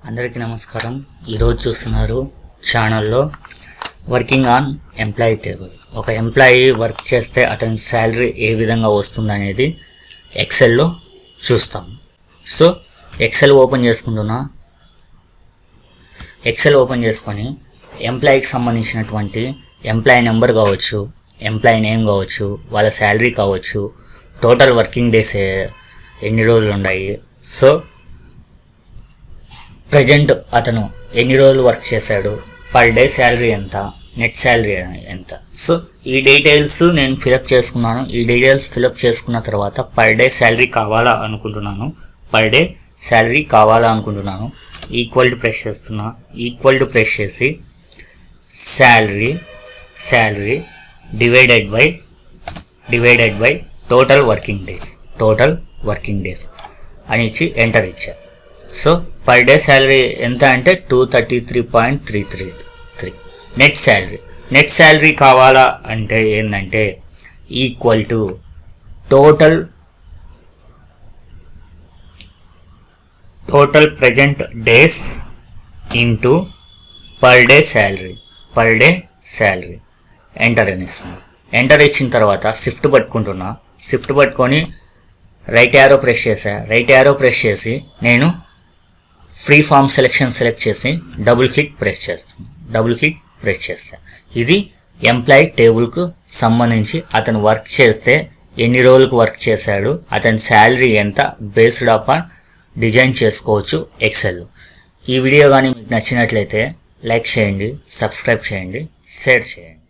అందరికీ నమస్కారం. ఈరోజు చూస్తున్నారు ఛానల్లో వర్కింగ్ ఆన్ ఎంప్లాయీ టేబుల్. ఒక ఎంప్లాయీ వర్క్ చేస్తే అతని శాలరీ ఏ విధంగా వస్తుందనేది ఎక్సెల్లో చూస్తాం. సో ఎక్సెల్ ఓపెన్ చేసుకొని ఎంప్లాయీకి సంబంధించినటువంటి ఎంప్లాయీ నెంబర్ కావచ్చు, ఎంప్లాయీ నేమ్ కావచ్చు, వాళ్ళ శాలరీ కావచ్చు, టోటల్ వర్కింగ్ డేస్ ఎన్ని రోజులు ఉన్నాయి, సో ప్రజెంట్ అతను ఎన్ని రోజులు వర్క్ చేశాడు, పర్ డే శాలరీ ఎంత, నెట్ శాలరీ ఎంత, సో ఈ డీటెయిల్స్ నేను ఫిలప్ చేసుకున్నాను. ఈ డీటెయిల్స్ ఫిలప్ చేసుకున్న తర్వాత పర్ డే శాలరీ కావాలా అనుకుంటున్నాను. ఈక్వల్ టు ప్రెస్ చేస్తున్నా. ఈక్వల్ టు ప్రెస్ చేసి salary divided by total working days అని ఇచ్చి ఎంటర్ ఇచ్చా. సో పర్ డే శాలరీ ఎంత అంటే 233.333. నెట్ శాలరీ కావాలా అంటే ఏంటంటే equal to total present days into per day salary enter అని ఇస్తుంది. ఎంటర్ ఇచ్చిన తర్వాత షిఫ్ట్ పట్టుకొని రైట్ యారో ప్రెస్ చేసి నేను ఫ్రీ ఫామ్ సెలెక్ట్ చేసి డబుల్ క్లిక్ ప్రెస్ చేస్తాను. ఇది ఎంప్లాయీ టేబుల్కు సంబంధించి అతను వర్క్ చేస్తే ఎన్ని రోజులకు వర్క్ చేశాడు, అతని శాలరీ ఎంత, బేస్డ్ ఆన్ డిజైన్ చేసుకోవచ్చు ఎక్సెల్. ఈ వీడియో కానీ మీకు నచ్చినట్లయితే లైక్ చేయండి, సబ్స్క్రైబ్ చేయండి, షేర్ చేయండి.